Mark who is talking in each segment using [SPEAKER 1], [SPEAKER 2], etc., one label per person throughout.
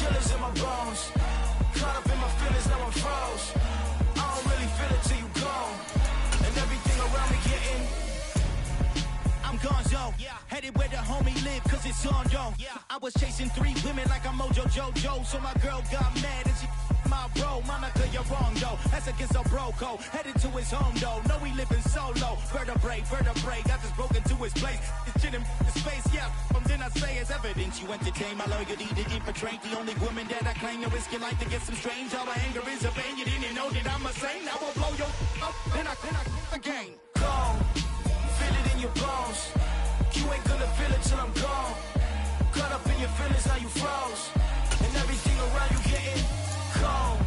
[SPEAKER 1] chillers in my bones. Caught up in my feelings, now I'm froze. I don't really feel it till you gone. And everything around me getting.
[SPEAKER 2] I'm gonzo, headed where the homie live, cause it's on, yo. I was chasing 3 women like I'm Mojo Jojo, so my girl got mad and she my bro. Monica, you're wrong, though. That's against a bro code. Headed to his home, though. No, he living solo. Vertebrae, I just broke into his place. It's shit in space, yeah. From then I say it's evidence. You entertain my loyalty to infiltrate the only woman that I claim to risk your life to get some strange. All my anger is a vein. You didn't know that I'm a saint. I will blow your up, then I again.
[SPEAKER 1] Gone, feel it in your bones. You ain't gonna feel it till I'm gone. Caught up in your feelings, now you froze. And everything around you getting cold.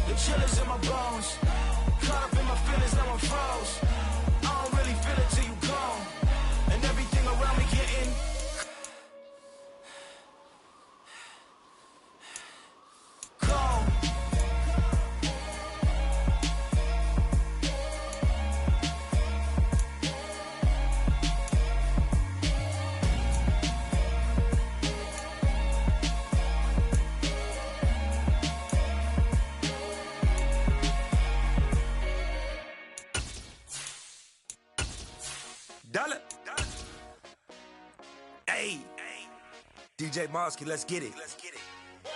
[SPEAKER 1] The chillers in my bones. Caught up in my feelings, now I'm froze. I don't really feel it till you gone. And everything around me getting cold.
[SPEAKER 3] Dollar. Hey, DJ Mosky, let's get it.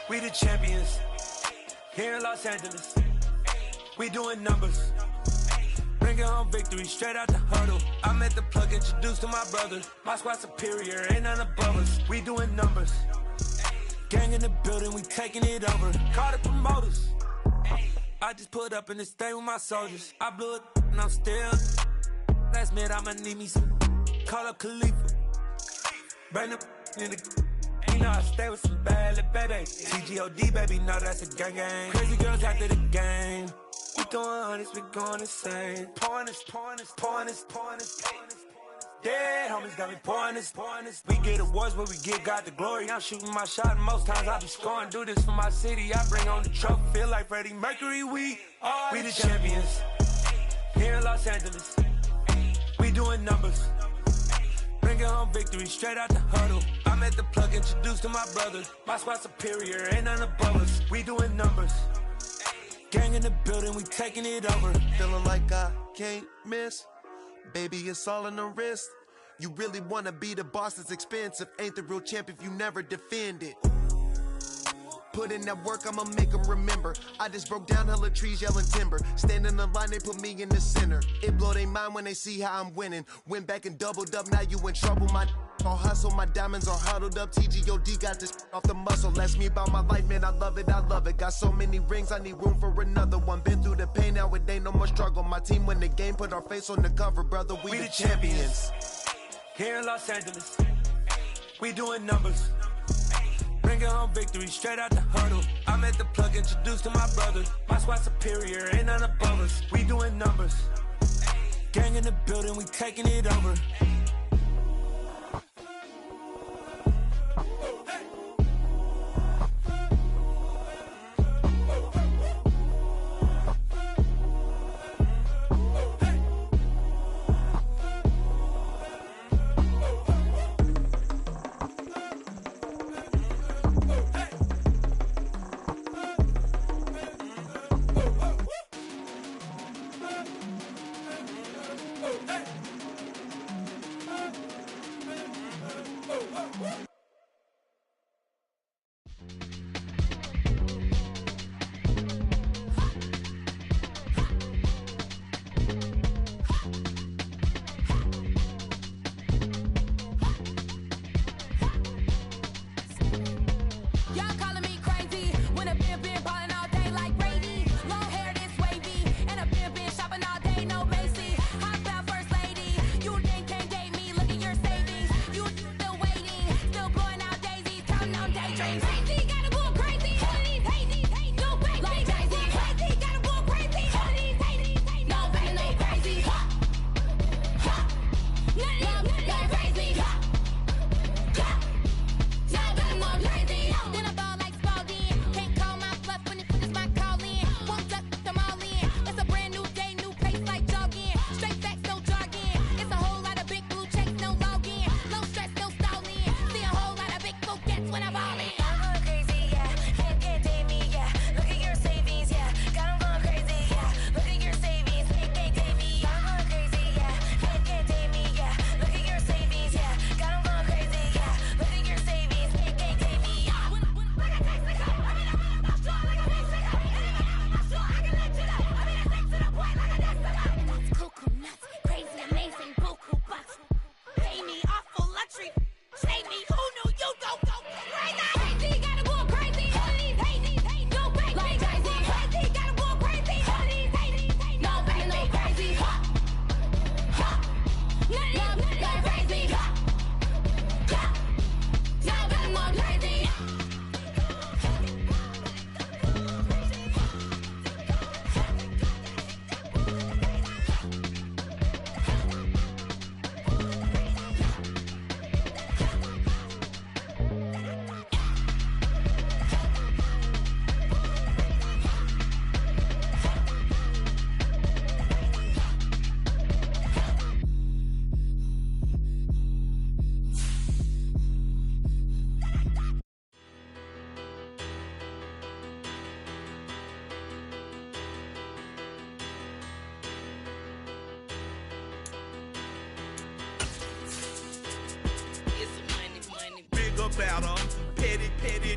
[SPEAKER 3] We the champions here in Los Angeles. We doing numbers, bringing home victory straight out the huddle. I'm at the plug, introduced to my brother. My squad superior, ain't none above us. We doing numbers, gang in the building, we taking it over. Call the promoters. I just put up in this thing with my soldiers. I blew it and I'm still. Last minute I'ma need me some. Call up Khalifa. Bring them in the. You know I stay with some bad little baby. TGOD baby, know that's a gang gang. Crazy girls after the game. We going honest, we going insane. Pouring this. Dead homies got me pouring this. We get awards, but we give God the glory. I'm shooting my shot, and most times I be scoring. Do this for my city, I bring on the trophy. Feel like Freddie Mercury, we the champions here in Los Angeles. We doing numbers, bringing home victory straight out the huddle. I'm at the plug, introduced to my brother. My squad superior, ain't none above us. We doing numbers, gang in the building, we taking it over.
[SPEAKER 4] Feeling like I can't miss. Baby, it's all in the wrist. You really wanna be the boss, it's expensive. Ain't the real champ if you never defend it. Put in that work, I'ma make them remember. I just broke down hella trees, yelling timber. Stand in the line, they put me in the center. It blow they mind when they see how I'm winning. Went back and doubled up, now you in trouble. My all hustle, my diamonds are huddled up. TGOD got this off the muscle. Ask me about my life, man, I love it. Got so many rings, I need room for another one. Been through the pain, now it ain't no more struggle. My team win the game, put our face on the cover, brother. We the champions
[SPEAKER 3] here in Los Angeles. We doing numbers, bringing home victory straight out the huddle. I'm at the plug, introduced to my brother. My squad superior, ain't none above us. We doing numbers, gang in the building, we taking it over.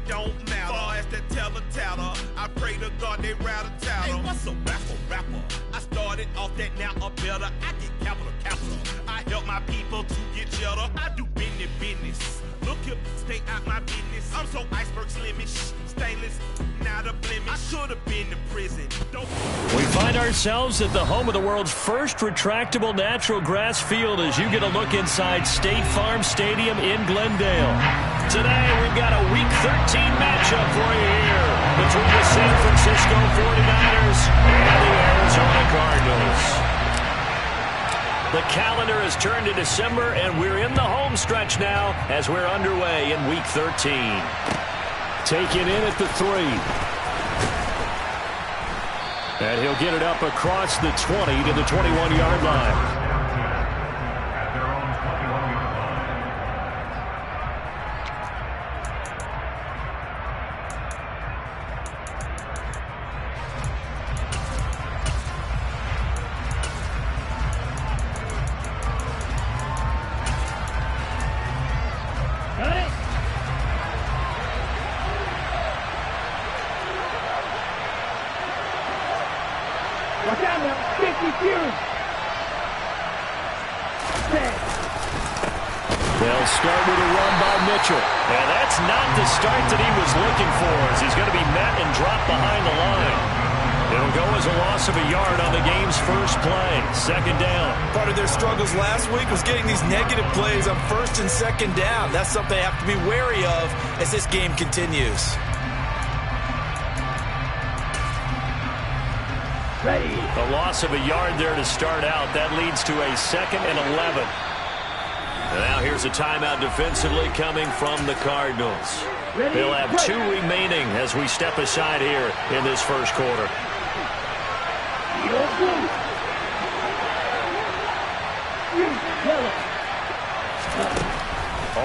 [SPEAKER 5] don't matter. Far as that teller, I pray to God they rattle tattle. Hey, what's a rapper? I started off that, now I'm better. I get capital. I help my people to get cheddar. I do business. Look here, stay out my business. I'm so iceberg slimish, stainless, not a blemish. I should have been to prison.
[SPEAKER 6] We find ourselves at the home of the world's first retractable natural grass field as you get a look inside State Farm Stadium in Glendale. Today, we've got a Week 13 matchup for you here between the San Francisco 49ers and the Arizona Cardinals. The calendar has turned to December, and we're in the home stretch now as we're underway in Week 13. Taken in at the 3. And he'll get it up across the 20 to the 21-yard line. They'll start with a run by Mitchell. And that's not the start that he was looking for, as he's going to be met and dropped behind the line. It'll go as a loss of a yard on the game's first play. Second down.
[SPEAKER 7] Part of their struggles last week was getting these negative plays on first and second down. That's something they have to be wary of as this game continues.
[SPEAKER 6] Ready. A loss of a yard there to start out. That leads to a 2nd and 11. And now here's a timeout defensively coming from the Cardinals. They'll have 2 remaining as we step aside here in this first quarter.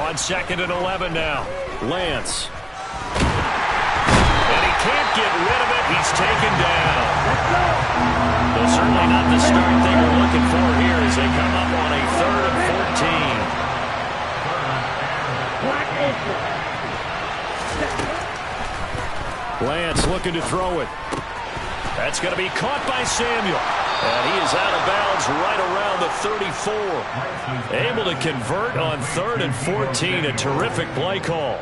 [SPEAKER 6] On 2nd and 11 now. Lance. And he can't get rid of it. He's taken down. Well, certainly not the start they were looking for here as they come up on a 3rd and 14. Lance looking to throw it. That's going to be caught by Samuel. And he is out of bounds right around the 34. Able to convert on 3rd and 14. A terrific play call.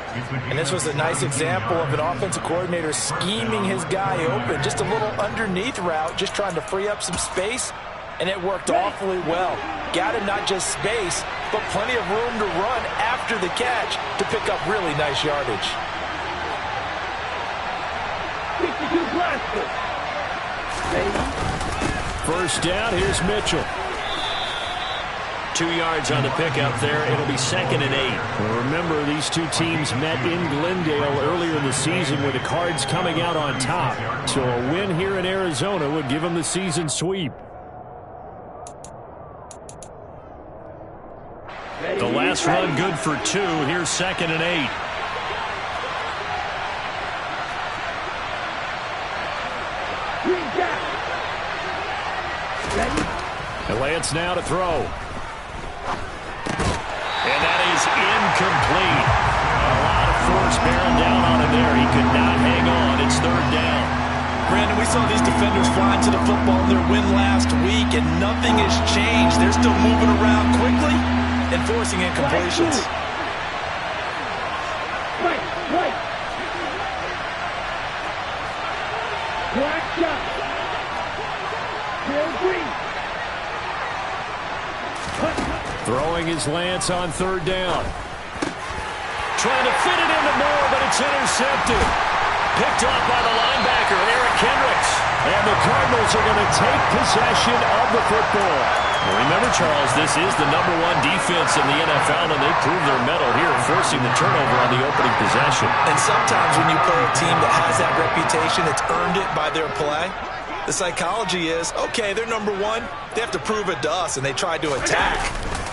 [SPEAKER 7] And this was a nice example of an offensive coordinator scheming his guy open. Just a little underneath route, just trying to free up some space. And it worked awfully well. Got him not just space, but plenty of room to run after the catch to pick up really nice yardage.
[SPEAKER 6] First down, here's Mitchell. 2 yards on the pickup there. It'll be 2nd and 8. Well, remember, these two teams met in Glendale earlier in the season with the Cards coming out on top. So a win here in Arizona would give them the season sweep. The last run good for 2. Here's 2nd and 8. And Lance now to throw. And that is incomplete. A lot of force bearing down on him there. He could not hang on. It's 3rd down.
[SPEAKER 7] Brandon, we saw these defenders flying to the football in their win last week, and nothing has changed. They're still moving around quickly and forcing incompletions.
[SPEAKER 6] Throwing his Lance on 3rd down. Trying to fit it into Moore, but it's intercepted. Picked off by the linebacker, Eric Kendricks. And the Cardinals are going to take possession of the football. Well, remember, Charles, this is the #1 defense in the NFL, and they proved their mettle here, forcing the turnover on the opening possession.
[SPEAKER 7] And sometimes when you play a team that has that reputation, it's earned it by their play. The psychology is, okay, they're #1. They have to prove it to us, and they tried to attack.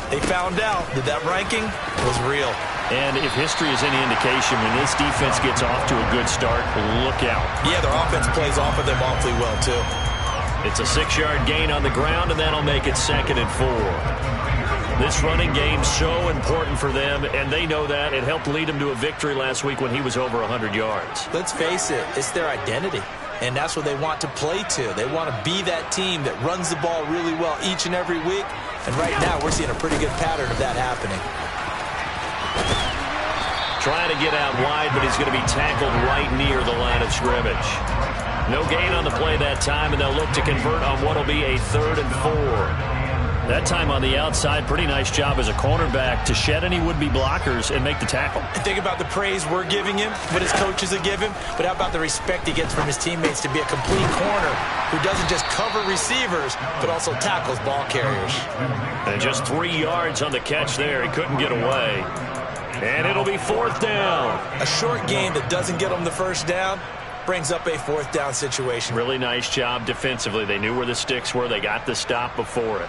[SPEAKER 7] They found out that that ranking was real.
[SPEAKER 6] And if history is any indication, when this defense gets off to a good start, look out.
[SPEAKER 7] Yeah, their offense plays off of them awfully well, too.
[SPEAKER 6] It's a 6-yard gain on the ground, and that'll make it 2nd and 4. This running game so important for them, and they know that. It helped lead them to a victory last week when he was over 100 yards.
[SPEAKER 7] Let's face it, it's their identity, and that's what they want to play to. They want to be that team that runs the ball really well each and every week, and right now we're seeing a pretty good pattern of that happening.
[SPEAKER 6] Trying to get out wide, but he's going to be tackled right near the line of scrimmage. No gain on the play that time, and they'll look to convert on what will be a 3rd and 4. That time on the outside, pretty nice job as a cornerback to shed any would-be blockers and make the tackle.
[SPEAKER 7] And think about the praise we're giving him, what his coaches are giving, but how about the respect he gets from his teammates to be a complete corner who doesn't just cover receivers, but also tackles ball carriers.
[SPEAKER 6] And just 3 yards on the catch there. He couldn't get away. And it'll be 4th down.
[SPEAKER 7] A short game that doesn't get him the first down brings up a 4th down situation.
[SPEAKER 6] Really nice job defensively. They knew where the sticks were. They got the stop before it.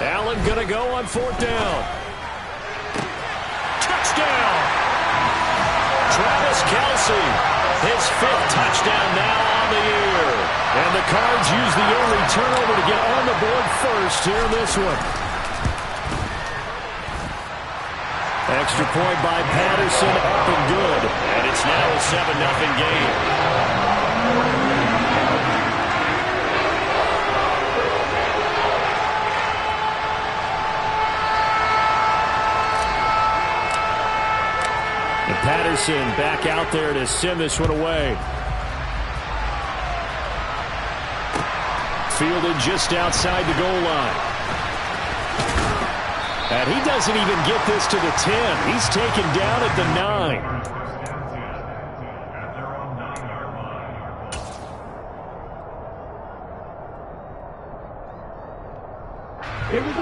[SPEAKER 6] Allen going to go on 4th down. Touchdown! Travis Kelce, his 5th touchdown now on the year. And the Cards use the only turnover to get on the board first here in this one. Extra point by Patterson, up and good. And it's now a 7-0 game. And Patterson back out there to send this one away. Fielded just outside the goal line. And he doesn't even get this to the 10. He's taken down at the 9.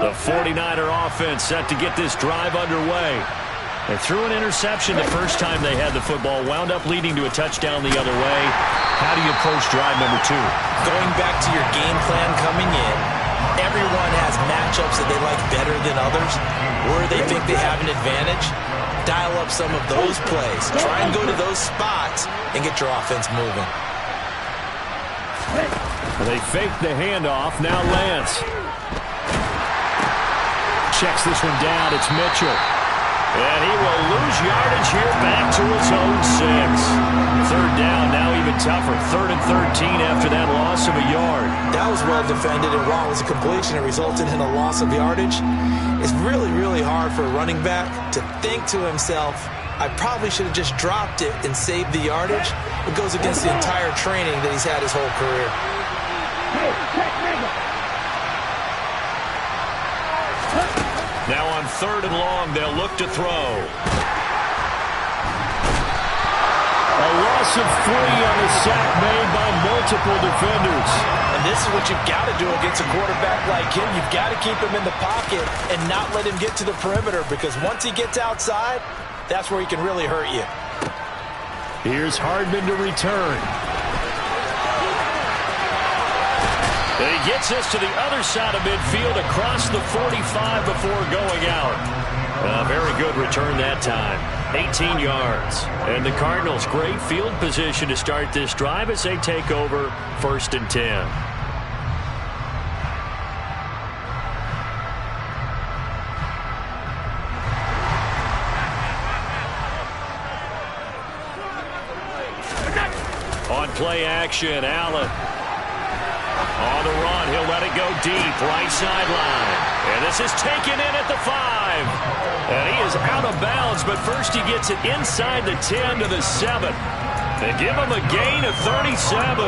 [SPEAKER 6] The 49er offense set to get this drive underway. They threw an interception the first time they had the football, wound up leading to a touchdown the other way. How do you approach drive number 2?
[SPEAKER 7] Going back to your game plan coming in, everyone has matchups that they like better than others, where they think they have an advantage. Dial up some of those plays. Try and go to those spots and get your offense moving.
[SPEAKER 6] They fake the handoff. Now Lance checks this one down. It's Mitchell. And he will lose yardage here back to his own 6. 3rd down, now even tougher. 3rd and 13 after that loss of a yard.
[SPEAKER 7] That was well defended, and while it was a completion, it resulted in a loss of yardage. It's really, really hard for a running back to think to himself, I probably should have just dropped it and saved the yardage. It goes against the entire training that he's had his whole career.
[SPEAKER 6] Now on 3rd and long, they'll look to throw. A loss of 3 on the sack made by multiple defenders.
[SPEAKER 7] And this is what you've got to do against a quarterback like him. You've got to keep him in the pocket and not let him get to the perimeter, because once he gets outside, that's where he can really hurt you.
[SPEAKER 6] Here's Hardman to return. And he gets us to the other side of midfield across the 45 before going out. A very good return that time. 18 yards. And the Cardinals, great field position to start this drive as they take over 1st and 10. On play action, Allen. On the run, he'll let it go deep, right sideline. And this is taken in at the 5. And he is out of bounds, but first he gets it inside the 10 to the 7. They give him a gain of 37.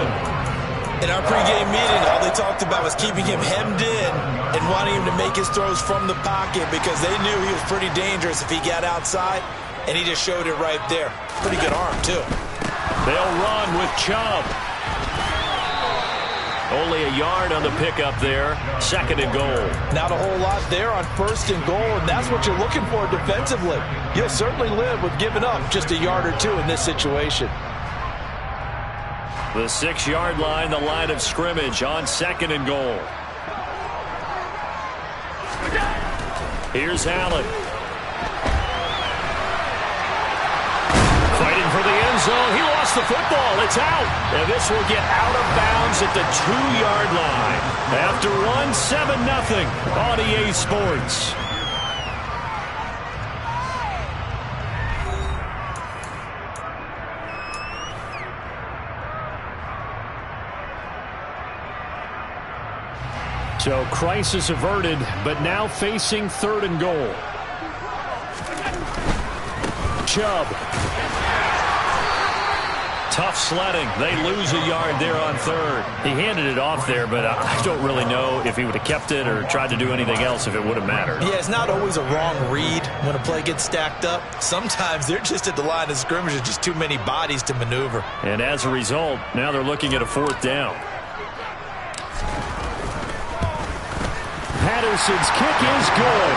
[SPEAKER 7] In our pregame meeting, all they talked about was keeping him hemmed in and wanting him to make his throws from the pocket, because they knew he was pretty dangerous if he got outside, and he just showed it right there. Pretty good arm, too.
[SPEAKER 6] They'll run with Chubb. Only a yard on the pickup there. 2nd and goal.
[SPEAKER 7] Not a whole lot there on 1st and goal, and that's what you're looking for defensively. You'll certainly live with giving up just a yard or 2 in this situation.
[SPEAKER 6] The 6-yard line, the line of scrimmage on 2nd and goal. Here's Allen. Fighting for the the football. It's out. And this will get out of bounds at the 2-yard line. After one, 7-0 on EA Sports. So crisis averted, but now facing 3rd and goal. Chubb. Tough sledding. They lose a yard there on 3rd. He handed it off there, but I don't really know if he would have kept it or tried to do anything else if it would have mattered.
[SPEAKER 7] Yeah, it's not always a wrong read when a play gets stacked up. Sometimes they're just at the line of scrimmage. There's just too many bodies to maneuver.
[SPEAKER 6] And as a result, now they're looking at a 4th down. Patterson's kick is good.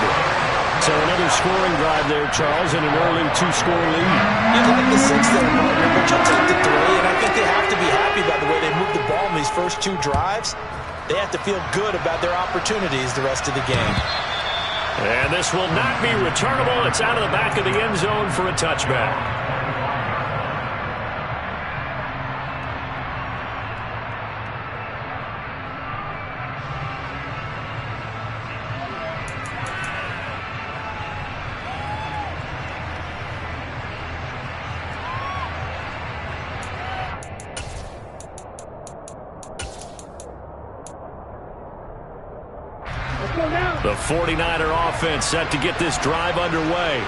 [SPEAKER 6] So another scoring drive there, Charles, and an early 2-score lead.
[SPEAKER 7] You'd like the 6 there, partner, but you'll take the 3, and I think they have to be happy by the way they moved the ball in these first 2 drives. They have to feel good about their opportunities the rest of the game.
[SPEAKER 6] And this will not be returnable. It's out of the back of the end zone for a touchback. The 49er offense set to get this drive underway.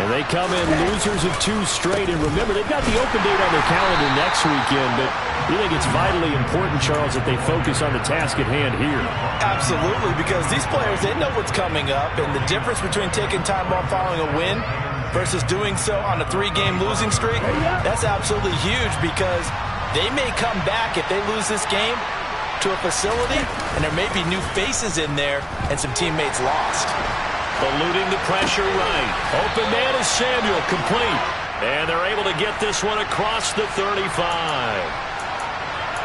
[SPEAKER 6] And they come in losers of 2 straight. And remember, they've got the open date on their calendar next weekend. But you think it's vitally important, Charles, that they focus on the task at hand here?
[SPEAKER 7] Absolutely, because these players, they know what's coming up. And the difference between taking time off following a win versus doing so on a 3-game losing streak, that's absolutely huge because they may come back if they lose this game to a facility, and there may be new faces in there and some teammates lost.
[SPEAKER 6] Eluding the pressure right. Open man is Samuel, complete. And they're able to get this one across the 35.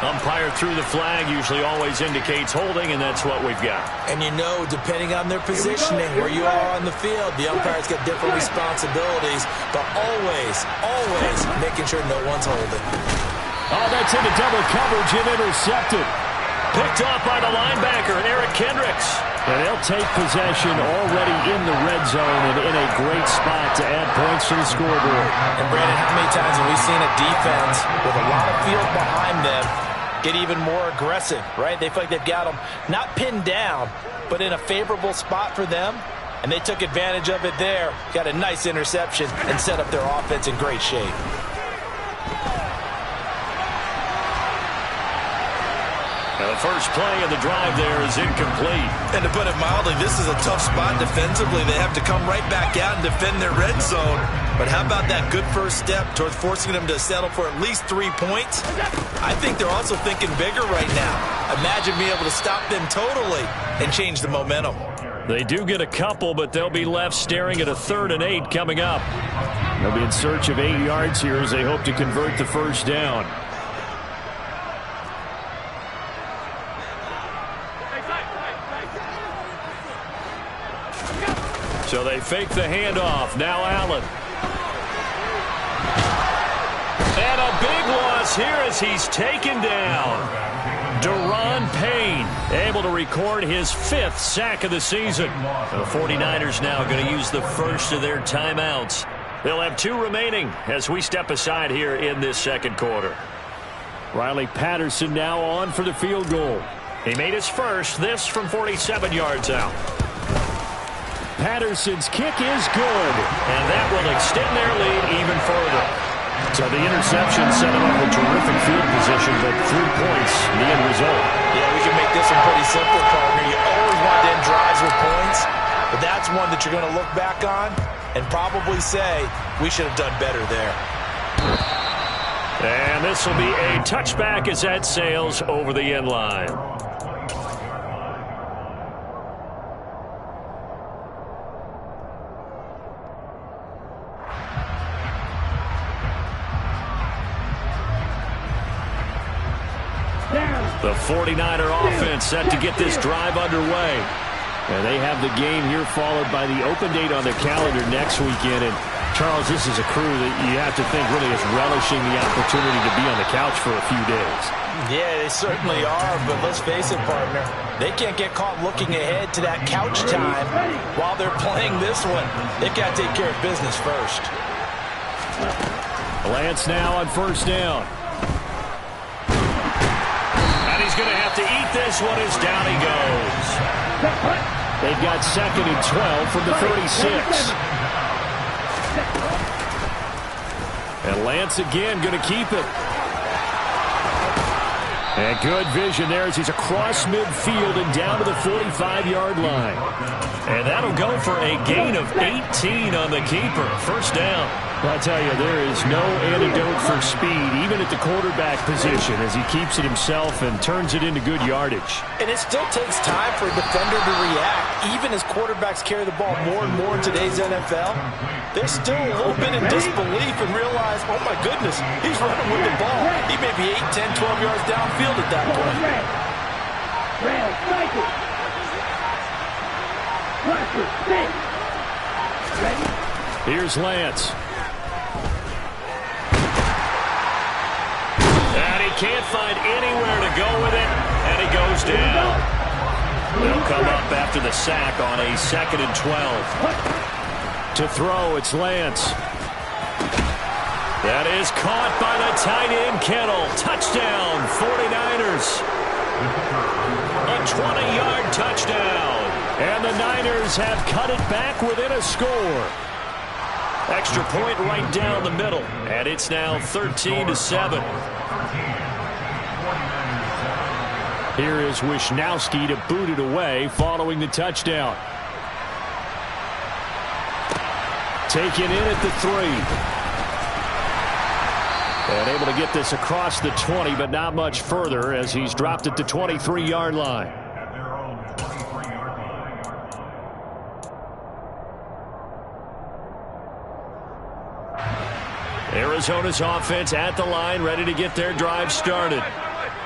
[SPEAKER 6] Umpire threw the flag, usually always indicates holding, and that's what we've got.
[SPEAKER 7] And you know, depending on their positioning, where you are on the field, the umpires get different responsibilities, but always making sure no one's holding.
[SPEAKER 6] Oh, that's into double coverage and intercepted. Picked off by the linebacker, Eric Kendricks. And they'll take possession already in the red zone and in a great spot to add points to the scoreboard.
[SPEAKER 7] And, Brandon, how many times have we seen a defense with a lot of field behind them get even more aggressive, right? They feel like they've got them not pinned down, but in a favorable spot for them. And they took advantage of it there. Got a nice interception and set up their offense in great shape.
[SPEAKER 6] The first play of the drive there is incomplete.
[SPEAKER 7] And to put it mildly, this is a tough spot defensively. They have to come right back out and defend their red zone. But how about that good first step towards forcing them to settle for at least 3 points? I think they're also thinking bigger right now. Imagine being able to stop them totally and change the momentum.
[SPEAKER 6] They do get a couple, but they'll be left staring at a 3rd and 8 coming up. They'll be in search of 8 yards here as they hope to convert the first down. So they fake the handoff. Now Allen. And a big loss here as he's taken down. Deron Payne able to record his 5th sack of the season. The 49ers now going to use the first of their timeouts. They'll have 2 remaining as we step aside here in this second quarter. Riley Patterson now on for the field goal. He made his first, this from 47 yards out. Patterson's kick is good, and that will extend their lead even further. So the interception set them up with terrific field position, but 3 points, the end result.
[SPEAKER 7] Yeah, we can make this one pretty simple, partner. You always want to end drives with points, but that's one that you're going to look back on and probably say, we should have done better there.
[SPEAKER 6] And this will be a touchback as that sails over the end line. The 49er offense set to get this drive underway. And they have the game here followed by the open date on the calendar next weekend. And Charles, this is a crew that you have to think really is relishing the opportunity to be on the couch for a few days.
[SPEAKER 7] Yeah, they certainly are, but let's face it, partner. They can't get caught looking ahead to that couch time while they're playing this one. They've got to take care of business first.
[SPEAKER 6] Lance now on first down. And he's going to have to eat this one as down he goes. They've got 2nd and 12 from the 36. And Lance again going to keep it. And good vision there as he's across midfield and down to the 45-yard line. And that'll go for a gain of 18 on the keeper. First down. Well, I tell you, there is no antidote for speed, even at the quarterback position, as he keeps it himself and turns it into good yardage.
[SPEAKER 7] And it still takes time for a defender to react. Even as quarterbacks carry the ball more and more in today's NFL, they're still a little bit in disbelief and realize, oh my goodness, he's running with the ball. He may be 8, 10, 12 yards downfield at that point.
[SPEAKER 6] Here's Lance. And he can't find anywhere to go with it, and he goes down. They'll come up after the sack on a 2nd and 12. To throw, it's Lance. That is caught by the tight end, Kittle. Touchdown, 49ers. A 20-yard touchdown. And the Niners have cut it back within a score. Extra point right down the middle. And it's now 13-7. Here is Wisnowski to boot it away following the touchdown. Taken in at the 3. And able to get this across the 20, but not much further as he's dropped at the 23-yard line. Arizona's offense at the line, ready to get their drive started.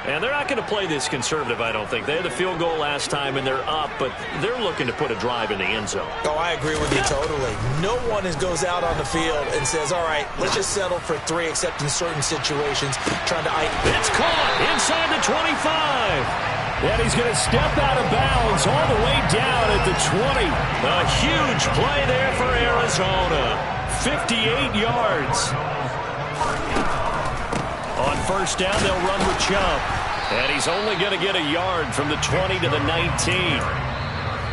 [SPEAKER 6] And they're not going to play this conservative, I don't think. They had the field goal last time, and they're up, but they're looking to put a drive in the end zone.
[SPEAKER 7] Oh, I agree with you totally. No one goes out on the field and says, all right, let's just settle for 3, except in certain situations, trying to...
[SPEAKER 6] It's caught inside the 25. And he's going to step out of bounds all the way down at the 20. A huge play there for Arizona. 58 yards. On first down, they'll run with Chubb. And he's only going to get a yard from the 20 to the 19.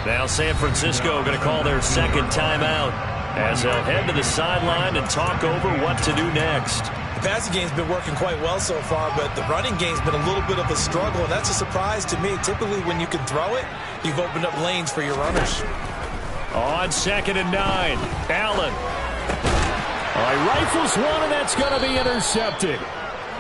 [SPEAKER 6] Now San Francisco going to call their second timeout as they'll head to the sideline and talk over what to do next.
[SPEAKER 7] The passing game's been working quite well so far, but the running game's been a little bit of a struggle, and that's a surprise to me. Typically, when you can throw it, you've opened up lanes for your runners.
[SPEAKER 6] On 2nd and 9, Allen. He rifles one, and that's going to be intercepted.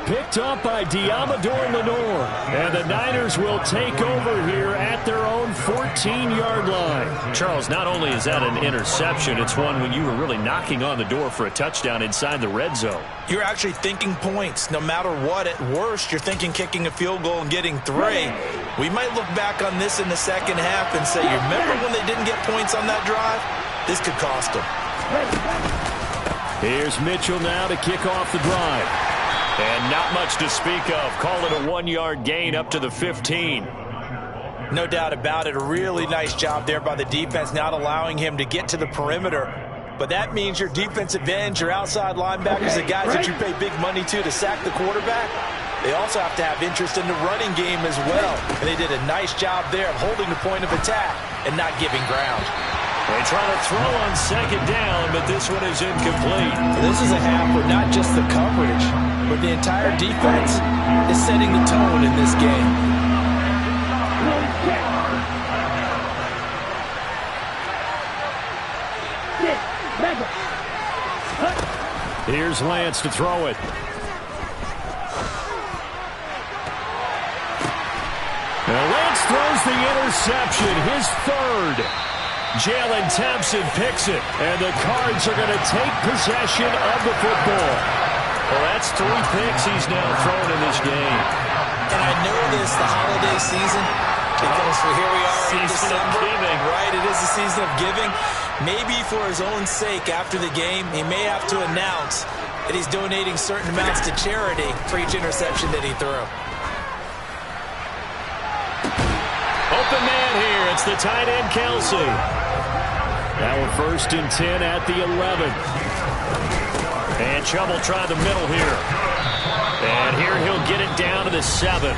[SPEAKER 6] Picked up by Diamador Lenore. And the Niners will take over here at their own 14-yard line. Charles, not only is that an interception, it's one when you were really knocking on the door for a touchdown inside the red zone.
[SPEAKER 7] You're actually thinking points. No matter what, at worst, you're thinking kicking a field goal and getting 3. We might look back on this in the second half and say, you remember when they didn't get points on that drive? This could cost them.
[SPEAKER 6] Here's Mitchell now to kick off the drive. And not much to speak of. Call it a 1-yard gain up to the 15.
[SPEAKER 7] No doubt about it. A really nice job there by the defense, not allowing him to get to the perimeter. But that means your defensive ends, your outside linebackers, the guys that you pay big money to sack the quarterback, they also have to have interest in the running game as well. And they did a nice job there of holding the point of attack and not giving ground.
[SPEAKER 6] They try to throw on second down, but this one is incomplete.
[SPEAKER 7] This is a half where not just the coverage, but the entire defense is setting the tone in this game.
[SPEAKER 6] Here's Lance to throw it. Now Lance throws the interception, his 3rd. Jalen Thompson picks it, and the Cards are going to take possession of the football. Well, that's 3 picks he's now thrown in this game.
[SPEAKER 7] And I know this, the holiday season, Because here we are in
[SPEAKER 6] Season of
[SPEAKER 7] December.
[SPEAKER 6] giving.
[SPEAKER 7] Right, it is the season of giving. Maybe for his own sake after the game, he may have to announce that he's donating certain amounts to charity for each interception that he threw.
[SPEAKER 6] Open man here. It's the tight end, Kelsey. Now we're 1st and 10 at the 11. And Chubb will try the middle here. And here he'll get it down to the 7.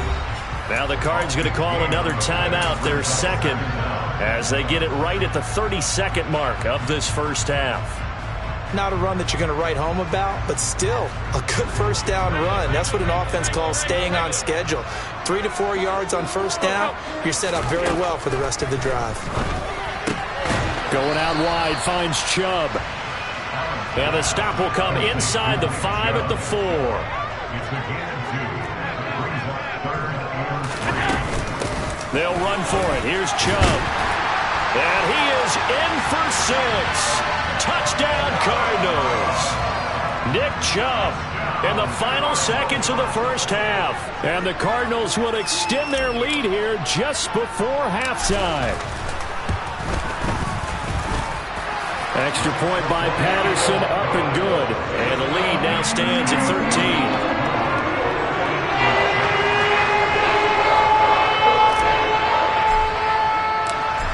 [SPEAKER 6] Now the Cards going to call another timeout, their second, as they get it right at the 30-second mark of this first half.
[SPEAKER 7] Not a run that you're going to write home about, but still a good first down run. That's what an offense calls staying on schedule. 3 to 4 yards on first down, you're set up very well for the rest of the drive.
[SPEAKER 6] Going out wide, finds Chubb. And the stop will come inside the 5 at the 4. They'll run for it. Here's Chubb. And he is in for 6. Touchdown, Cardinals. Nick Chubb in the final seconds of the first half. And the Cardinals will extend their lead here just before halftime. Extra point by Patterson, up and good. And the lead now stands at 13.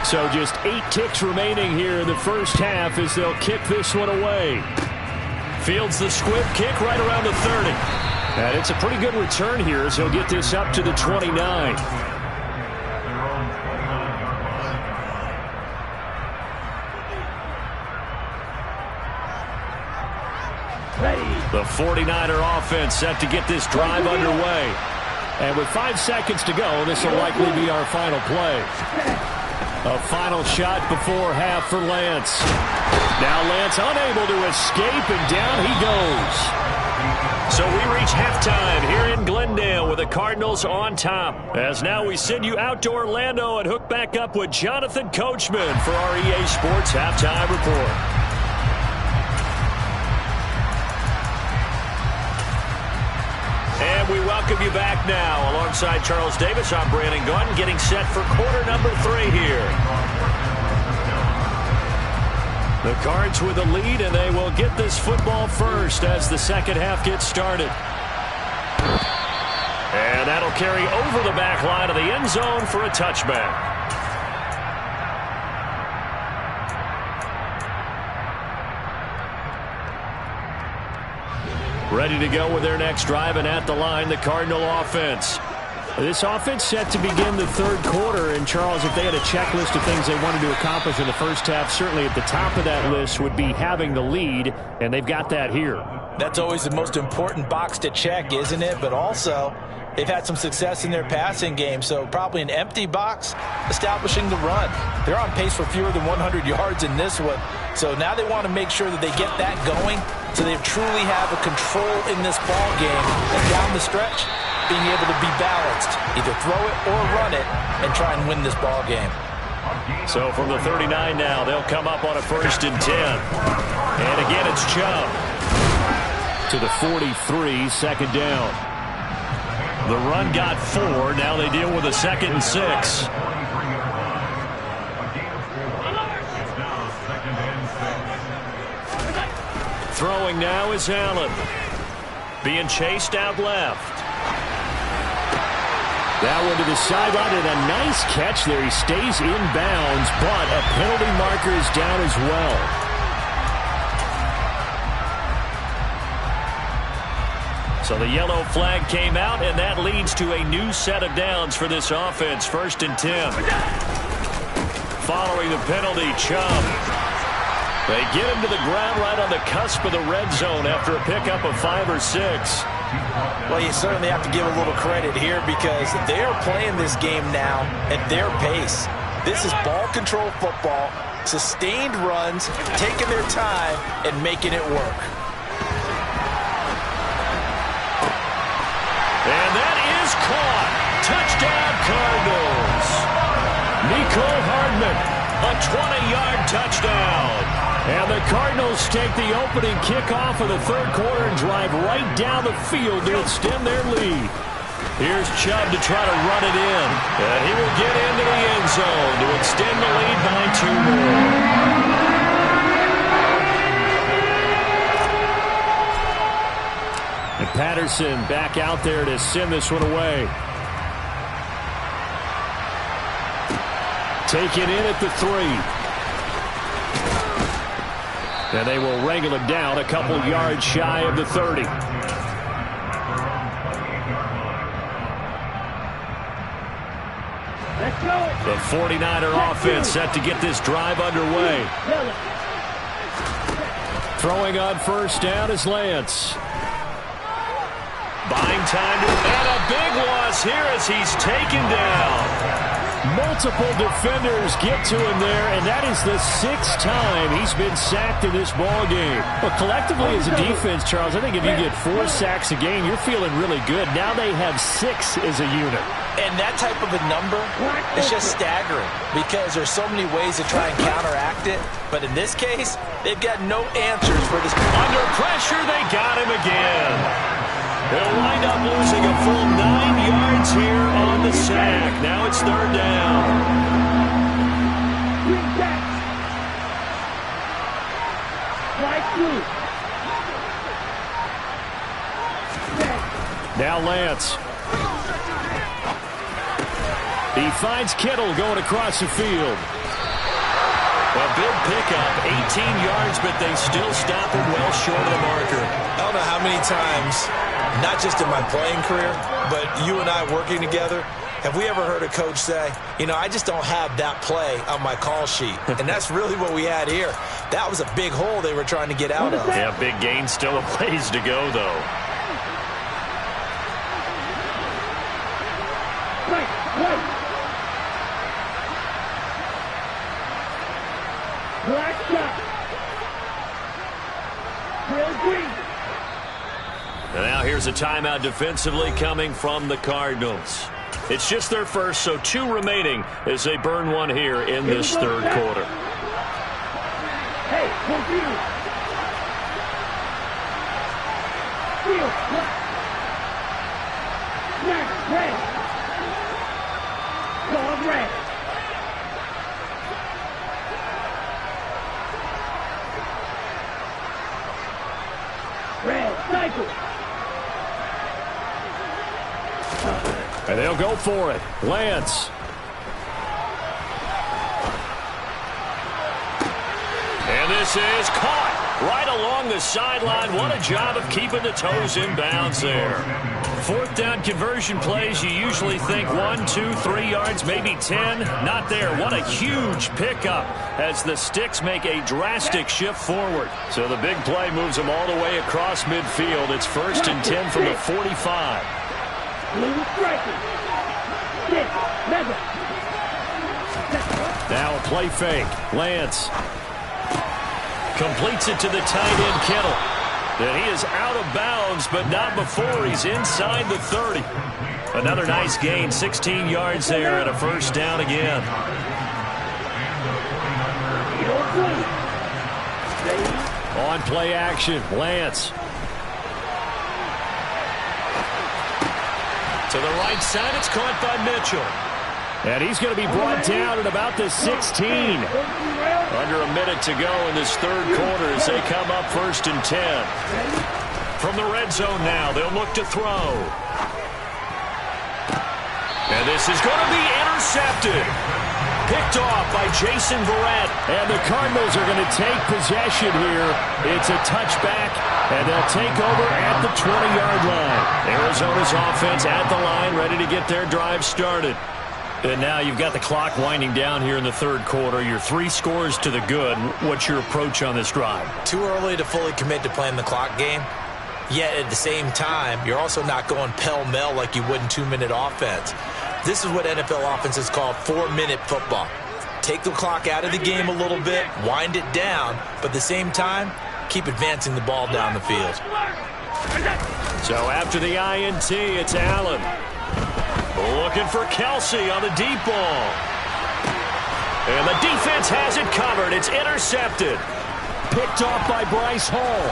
[SPEAKER 6] So just 8 ticks remaining here in the first half as they'll kick this one away. Fields the squib kick right around the 30. And it's a pretty good return here as he'll get this up to the 29. The 49er offense set to get this drive underway. And with 5 seconds to go, this will likely be our final play. A final shot before half for Lance. Now Lance unable to escape, and down he goes. So we reach halftime here in Glendale with the Cardinals on top. As now we send you out to Orlando and hook back up with Jonathan Coachman for our EA Sports Halftime Report. And we welcome you back now. Alongside Charles Davis, I'm Brandon Gunn, getting set for quarter number 3 here. The Cards with the lead, and they will get this football first as the second half gets started. And that'll carry over the back line of the end zone for a touchback. Ready to go with their next drive, and at the line, the Cardinal offense. This offense set to begin the third quarter, and Charles, if they had a checklist of things they wanted to accomplish in the first half, certainly at the top of that list would be having the lead, and they've got that here.
[SPEAKER 7] That's always the most important box to check, isn't it? But also, they've had some success in their passing game, so probably an empty box establishing the run. They're on pace for fewer than 100 yards in this one, so now they want to make sure that they get that going so they truly have a control in this ball game, and down the stretch, being able to be balanced, either throw it or run it, and try and win this ball game.
[SPEAKER 6] So from the 39 now, they'll come up on a 1st and 10. And again, it's Chubb to the 43, second down. The run got 4. Now they deal with a 2nd and 6. Throwing now is Allen. Being chased out left. That one to the sideline, and a nice catch there. He stays in bounds, but a penalty marker is down as well. So the yellow flag came out, and that leads to a new set of downs for this offense. 1st and 10. Following the penalty, Chubb. They get him to the ground right on the cusp of the red zone after a pickup of 5 or 6.
[SPEAKER 7] Well, you certainly have to give a little credit here because they are playing this game now at their pace. This is ball control football, sustained runs, taking their time, and making it work.
[SPEAKER 6] And that is caught. Touchdown, Cardinals. Nico Hardman, a 20-yard touchdown. And the Cardinals take the opening kickoff of the third quarter and drive right down the field to extend their lead. Here's Chubb to try to run it in. And he will get into the end zone to extend the lead by 2 more. And Patterson back out there to send this one away. Take it in at the 3. And they will wrangle him down a couple yards shy of the 30. The 49er offense set to get this drive underway. Throwing on first down is Lance. Buying time and a big loss here as he's taken down. Multiple defenders get to him there, and that is the 6th time he's been sacked in this ball game. But collectively as a defense, Charles, I think if you get 4 sacks a game, you're feeling really good. Now they have 6 as a unit.
[SPEAKER 7] And that type of a number is just staggering because there's so many ways to try and counteract it. But in this case, they've got no answers for this.
[SPEAKER 6] Under pressure, they got him again. They'll wind up losing a full 9 yards here on the sack. Now it's 3rd down. Now Lance. He finds Kittle going across the field. A big pickup, 18 yards, but they still stop him well short of the marker.
[SPEAKER 7] I don't know how many times, not just in my playing career, but you and I working together, have we ever heard a coach say, you know, I just don't have that play on my call sheet. And that's really what we had here. That was a big hole they were trying to get out of.
[SPEAKER 6] Yeah, big gain, still a ways to go, though. And now here's a timeout defensively coming from the Cardinals. It's just their first, so 2 remaining as they burn one here in this 3rd quarter.
[SPEAKER 8] Hey, confused. Red. Call red. Red, cycle.
[SPEAKER 6] And they'll go for it. Lance. And this is caught right along the sideline. What a job of keeping the toes in bounds there. 4th down conversion plays, you usually think 1, 2, 3 yards, maybe 10. Not there. What a huge pickup as the Sticks make a drastic shift forward. So the big play moves them all the way across midfield. It's 1st and 10 from the 45. Now a play fake. Lance completes it to the tight end, Kittle. And he is out of bounds, but not before he's inside the 30. Another nice gain, 16 yards there, and a 1st down again. On play action, Lance. To the right side, it's caught by Mitchell. And he's going to be brought down at about the 16. Under a minute to go in this 3rd quarter as they come up 1st and 10. From the red zone now, they'll look to throw. And this is going to be intercepted. Picked off by Jason Verrett. And the Cardinals are going to take possession here. It's a touchback, and they'll take over at the 20-yard line. Arizona's offense at the line, ready to get their drive started. And now you've got the clock winding down here in the 3rd quarter. You're 3 scores to the good. What's your approach on this drive?
[SPEAKER 7] Too early to fully commit to playing the clock game. Yet at the same time, you're also not going pell-mell like you would in 2-minute offense. This is what NFL offenses call 4-minute football. Take the clock out of the game a little bit, wind it down, but at the same time, keep advancing the ball down the field.
[SPEAKER 6] So after the INT, it's Allen. Looking for Kelsey on the deep ball. And the defense has it covered. It's intercepted. Picked off by Bryce Hall.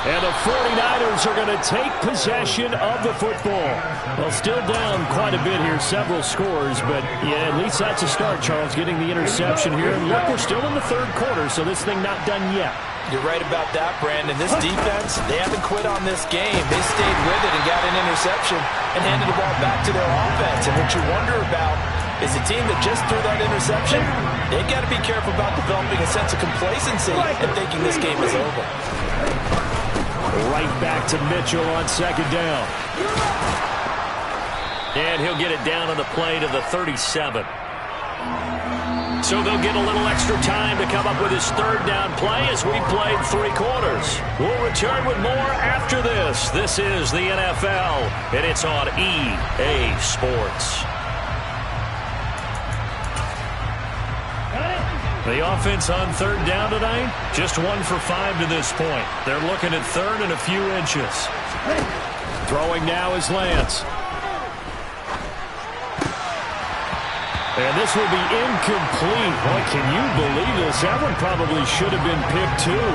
[SPEAKER 6] And the 49ers are going to take possession of the football. Well, still down quite a bit here, several scores, but yeah, at least that's a start, Charles, getting the interception here. And look, we're still in the third quarter, so this thing not done yet.
[SPEAKER 7] You're right about that, Brandon. This defense, they haven't quit on this game. They stayed with it and got an interception and handed the ball back to their offense. And what you wonder about is a team that just threw that interception, they've got to be careful about developing a sense of complacency and thinking this game is over.
[SPEAKER 6] Right back to Mitchell on second down. And he'll get it down on the play to the 37. So they'll get a little extra time to come up with his third down play as we played 3 quarters. We'll return with more after this. This is the NFL, and it's on EA Sports. The offense on third down tonight, just 1 for 5 to this point. They're looking at third and a few inches. Throwing now is Lance. And this will be incomplete. Boy, can you believe this? That one probably should have been picked too.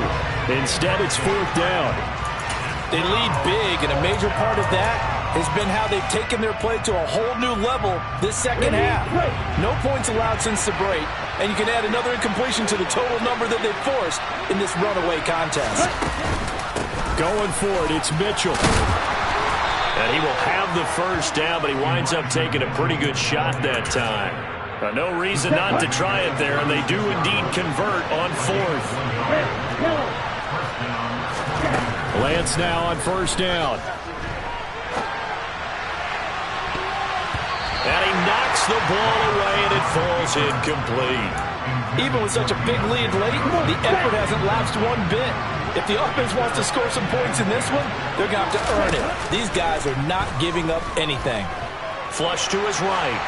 [SPEAKER 6] Instead, it's 4th down.
[SPEAKER 7] They lead big, and a major part of that has been how they've taken their play to a whole new level this second half. No points allowed since the break, and you can add another incompletion to the total number that they've forced in this runaway contest.
[SPEAKER 6] Going for it, it's Mitchell. And he will have the first down, but he winds up taking a pretty good shot that time. No reason not to try it there, and they do indeed convert on 4th. Lance now on first down. And he knocks the ball away, and it falls incomplete.
[SPEAKER 7] Even with such a big lead late, the effort hasn't lapsed one bit. If the offense wants to score some points in this one, they're going to have to earn it. These guys are not giving up anything.
[SPEAKER 6] Flush to his right.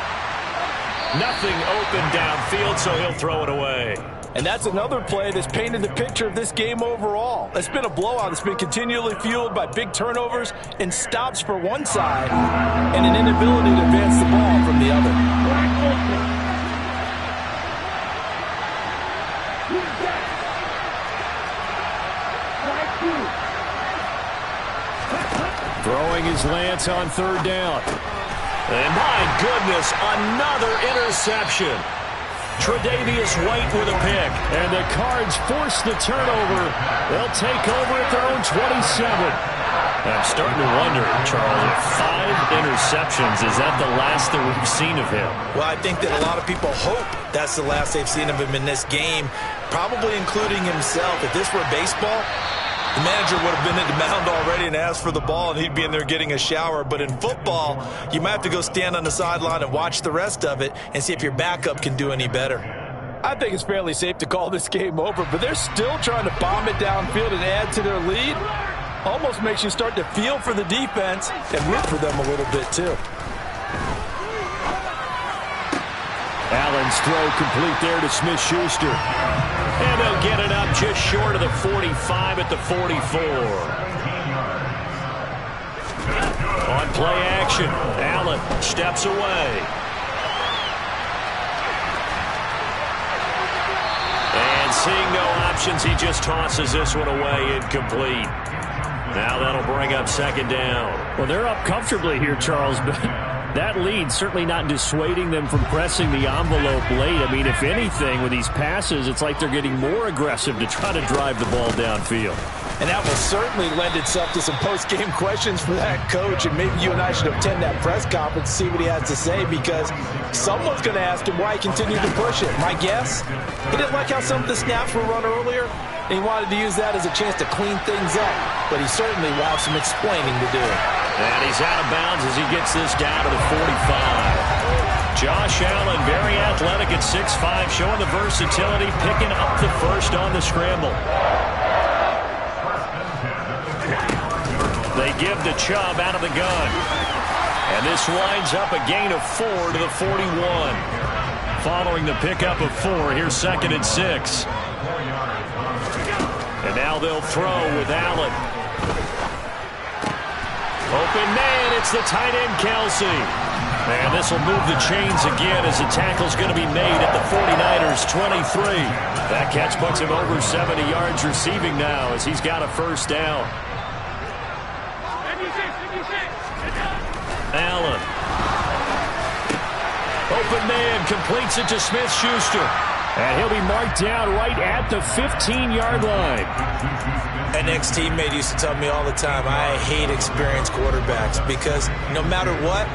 [SPEAKER 6] Nothing open downfield, so he'll throw it away.
[SPEAKER 7] And that's another play that's painted the picture of this game overall. It's been a blowout that's been continually fueled by big turnovers and stops for one side and an inability to advance the ball from the other.
[SPEAKER 6] Throwing his Lance on third down. And my goodness, another interception. Tre'Davious White with a pick. And the Cards force the turnover. They'll take over at their own 27. I'm starting to wonder, Charles, if 5 interceptions, is that the last that we've seen of him?
[SPEAKER 7] Well, I think that a lot of people hope that's the last they've seen of him in this game, probably including himself. If this were baseball, the manager would have been at the mound already and asked for the ball, and he'd be in there getting a shower. But in football, you might have to go stand on the sideline and watch the rest of it and see if your backup can do any better. I think it's fairly safe to call this game over, but they're still trying to bomb it downfield and add to their lead. Almost makes you start to feel for the defense and root for them a little bit, too.
[SPEAKER 6] Allen's throw complete there to Smith-Schuster. And they'll get it up just short of the 45 at the 44. On play action, Allen steps away. And seeing no options, he just tosses this one away, incomplete. Now that'll bring up second down. Well, they're up comfortably here, Charles, but that lead certainly not dissuading them from pressing the envelope late. I mean, if anything, with these passes, it's like they're getting more aggressive to try to drive the ball downfield.
[SPEAKER 7] And that will certainly lend itself to some post-game questions for that coach, and maybe you and I should attend that press conference to see what he has to say, because someone's going to ask him why he continued to push it. My guess, he didn't like how some of the snaps were run earlier, and he wanted to use that as a chance to clean things up, but he certainly will have some explaining to do.
[SPEAKER 6] And he's out of bounds as he gets this down to the 45. Josh Allen, very athletic at 6'5", showing the versatility, picking up the first on the scramble. They give to Chubb out of the gun. And this winds up a gain of 4 to the 41. Following the pickup of 4, here's 2nd and 6. And now they'll throw with Allen. Open man, it's the tight end, Kelsey. And this will move the chains again as the tackle's going to be made at the 49ers' 23. That catch puts him over 70 yards receiving now as he's got a first down. Allen. Open man, completes it to Smith-Schuster. And he'll be marked down right at the 15-yard line.
[SPEAKER 7] An ex-teammate used to tell me all the time, I hate experienced quarterbacks because no matter what,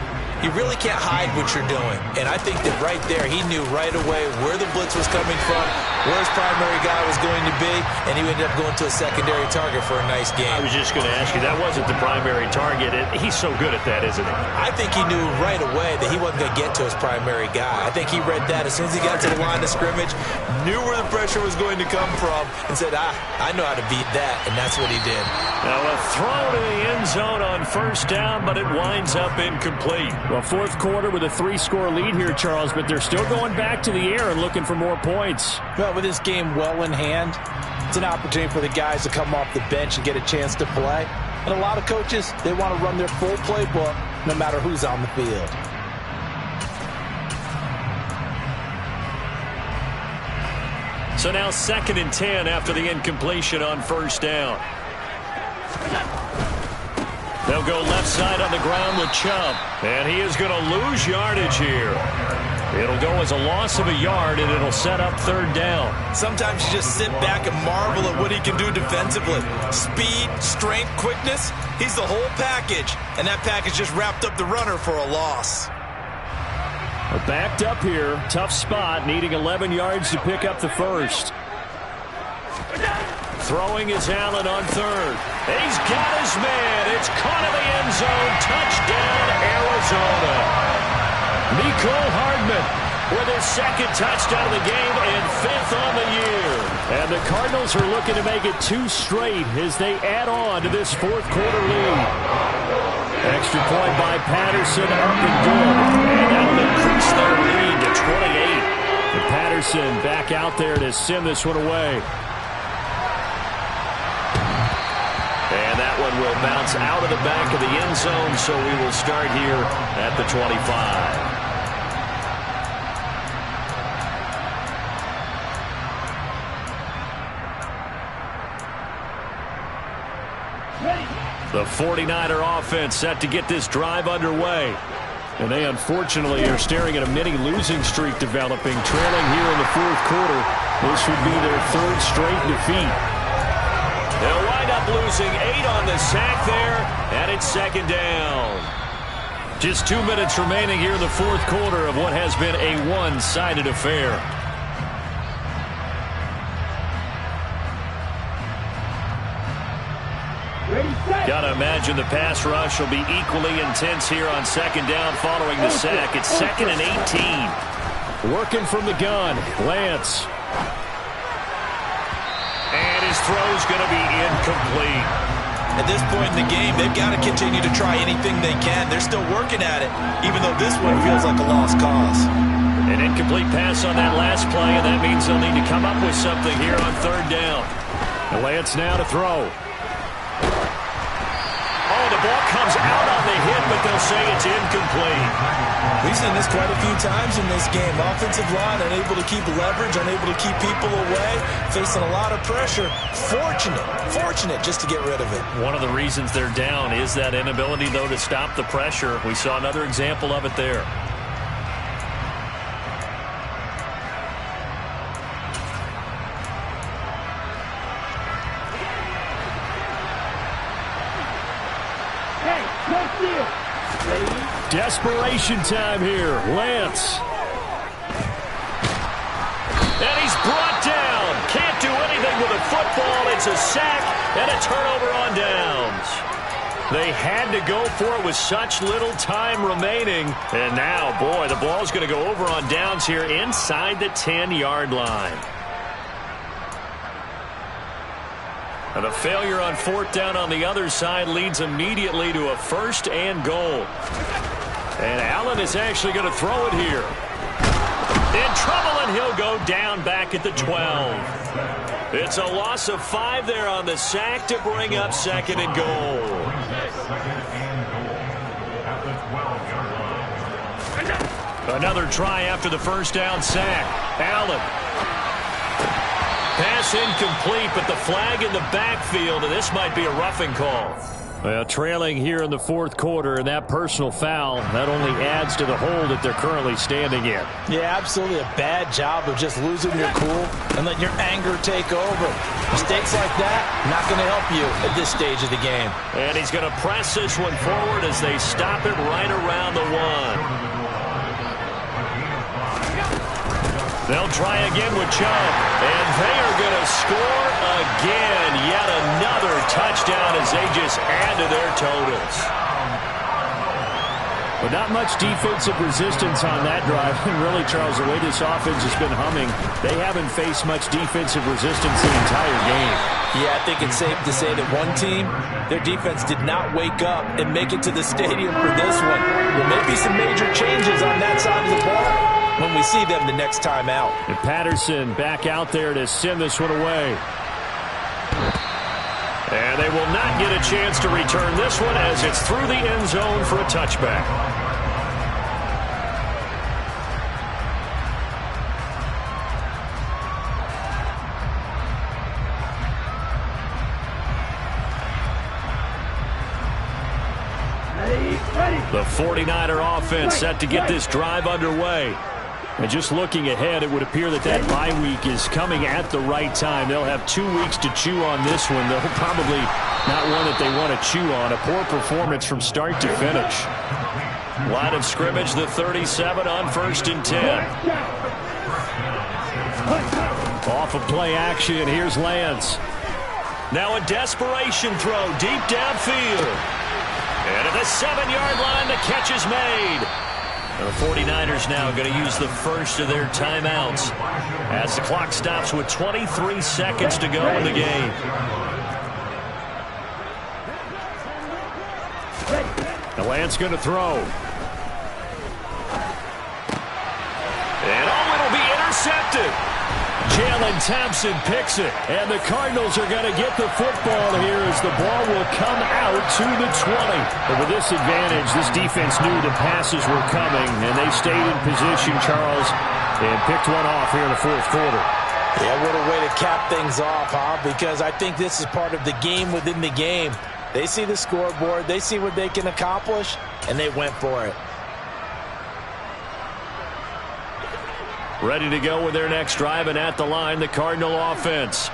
[SPEAKER 7] you really can't hide what you're doing. And I think that right there, he knew right away where the blitz was coming from, where his primary guy was going to be, and he ended up going to a secondary target for a nice game.
[SPEAKER 6] I was just going to ask you, that wasn't the primary target. He's so good at that, isn't he?
[SPEAKER 7] I think he knew right away that he wasn't going to get to his primary guy. I think he read that as soon as he got to the line of scrimmage, knew where the pressure was going to come from, and said, I know how to beat that, and that's what he did.
[SPEAKER 6] Now a throw to the end zone on first down, but it winds up incomplete. Well, fourth quarter with a 3-score lead here, Charles, but they're still going back to the air and looking for more points.
[SPEAKER 7] Well, with this game well in hand, it's an opportunity for the guys to come off the bench and get a chance to play. And a lot of coaches, they want to run their full playbook no matter who's on the field.
[SPEAKER 6] So now 2nd and 10 after the incompletion on first down. They'll go left side on the ground with Chubb. And he is going to lose yardage here. It'll go as a loss of a yard, and it'll set up 3rd down.
[SPEAKER 7] Sometimes you just sit back and marvel at what he can do defensively. Speed, strength, quickness, he's the whole package. And that package just wrapped up the runner for a loss.
[SPEAKER 6] Backed up here, tough spot, needing 11 yards to pick up the first. Throwing is Allen on 3rd. He's got his man. It's caught in the end zone. Touchdown, Arizona. Mecole Hardman with his 2nd touchdown of the game and 5th on the year. And the Cardinals are looking to make it 2 straight as they add on to this 4th quarter lead. Extra point by Patterson, up and good. And that'll increase their lead to 28. And Patterson back out there to send this one away. And that one will bounce out of the back of the end zone, so we will start here at the 25. The 49er offense set to get this drive underway. And they unfortunately are staring at a mini losing streak developing, trailing here in the 4th quarter. This would be their 3rd straight defeat. They'll wind up losing 8 on the sack there, and it's 2nd down. Just 2 minutes remaining here in the 4th quarter of what has been a one-sided affair. Gotta imagine the pass rush will be equally intense here on 2nd down following the sack. It's 2nd and 18. Working from the gun, Lance. And his throw's going to be incomplete.
[SPEAKER 7] At this point in the game, they've got to continue to try anything they can. They're still working at it, even though this one feels like a lost cause.
[SPEAKER 6] An incomplete pass on that last play, and that means they'll need to come up with something here on 3rd down. Lance now to throw. Oh, the ball comes out on the hit, but they'll say it's incomplete.
[SPEAKER 7] We've seen this quite a few times in this game. Offensive line unable to keep leverage, unable to keep people away, facing a lot of pressure. Fortunate just to get rid of it.
[SPEAKER 6] One of the reasons they're down is that inability, though, to stop the pressure. We saw another example of it there. Desperation time here. Lance. And he's brought down. Can't do anything with a football. It's a sack and a turnover on downs. They had to go for it with such little time remaining. And now, boy, the ball's going to go over on downs here inside the 10-yard line. And a failure on 4th down on the other side leads immediately to a 1st and goal. And Allen is actually going to throw it here. In trouble, and he'll go down back at the 12. It's a loss of 5 there on the sack to bring up 2nd and goal. Another try after the 1st down sack. Allen. Pass incomplete, but the flag in the backfield, and this might be a roughing call. Well, trailing here in the fourth quarter, and that personal foul, that only adds to the hole that they're currently standing in.
[SPEAKER 7] Yeah, absolutely a bad job of just losing your cool and letting your anger take over. Mistakes like that, not going to help you at this stage of the game.
[SPEAKER 6] And he's going to press this one forward as they stop it right around the 1. They'll try again with Chubb, and they are going to score again. Yet another touchdown as they just add to their totals. But not much defensive resistance on that drive. And really, Charles, the way this offense has been humming, they haven't faced much defensive resistance the entire game.
[SPEAKER 7] Yeah, I think it's safe to say that one team, their defense did not wake up and make it to the stadium for this one. There may be some major changes on that side of the ball when we see them the next time out.
[SPEAKER 6] And Patterson back out there to send this one away. And they will not get a chance to return this one as it's through the end zone for a touchback. The 49er offense set to get this drive underway. And just looking ahead, it would appear that that bye week is coming at the right time. They'll have 2 weeks to chew on this one. They'll probably not one that they want to chew on. A poor performance from start to finish. Line of scrimmage, the 37 on 1st and 10. Off of play action, here's Lance. Now a desperation throw deep downfield. And at the 7-yard line, the catch is made. The 49ers now going to use the first of their timeouts as the clock stops with 23 seconds to go in the game. The Lance going to throw. And it'll be intercepted. Jalen Thompson picks it, and the Cardinals are going to get the football here as the ball will come out to the 20. But with this advantage, this defense knew the passes were coming, and they stayed in position, Charles, and picked one off here in the fourth quarter.
[SPEAKER 7] Yeah, what a way to cap things off, huh? Because I think this is part of the game within the game. They see the scoreboard, they see what they can accomplish, and they went for it.
[SPEAKER 6] Ready to go with their next drive, and at the line, the Cardinal offense.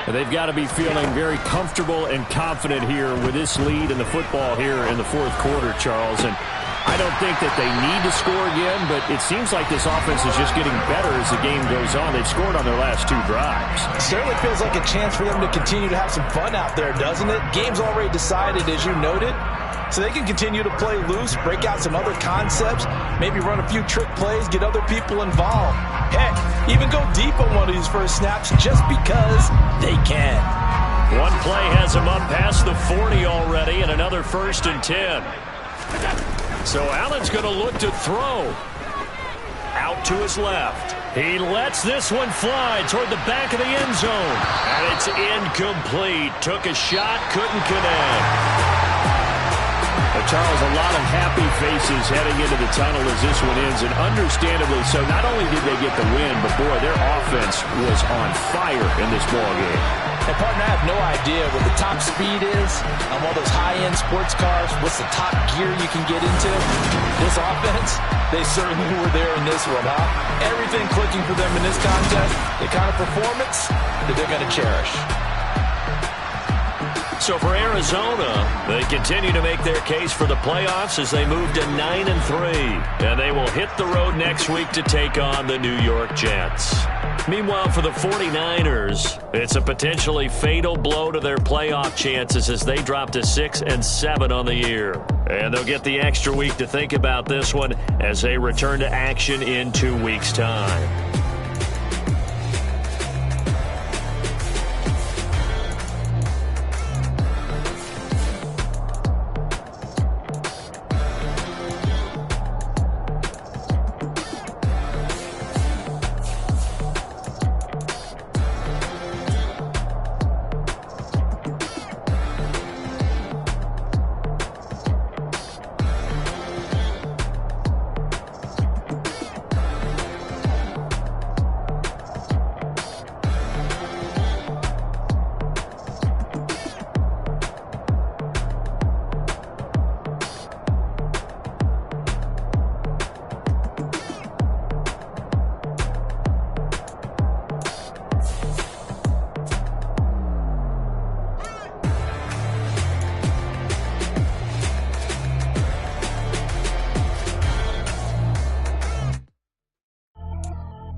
[SPEAKER 6] And they've got to be feeling very comfortable and confident here with this lead in the football here in the fourth quarter, Charles. And I don't think that they need to score again, but it seems like this offense is just getting better as the game goes on. They've scored on their last 2 drives.
[SPEAKER 7] It certainly feels like a chance for them to continue to have some fun out there, doesn't it? Game's already decided, as you noted. So they can continue to play loose, break out some other concepts, maybe run a few trick plays, get other people involved. Heck, even go deep on one of these first snaps just because they can.
[SPEAKER 6] One play has them up past the 40 already, and another 1st and 10. So Allen's going to look to throw. Out to his left. He lets this one fly toward the back of the end zone. And it's incomplete. Took a shot, couldn't connect. Charles, a lot of happy faces heading into the tunnel as this one ends, and understandably so. Not only did they get the win, but boy, their offense was on fire in this ballgame.
[SPEAKER 7] And partner, I have no idea what the top speed is on all those high-end sports cars. What's the top gear you can get into? This offense, they certainly were there in this one, huh? Everything clicking for them in this contest, the kind of performance that they're going to cherish.
[SPEAKER 6] So for Arizona, they continue to make their case for the playoffs as they move to 9-3. And they will hit the road next week to take on the New York Jets. Meanwhile, for the 49ers, it's a potentially fatal blow to their playoff chances as they drop to 6-7 on the year. And they'll get the extra week to think about this one as they return to action in 2 weeks' time.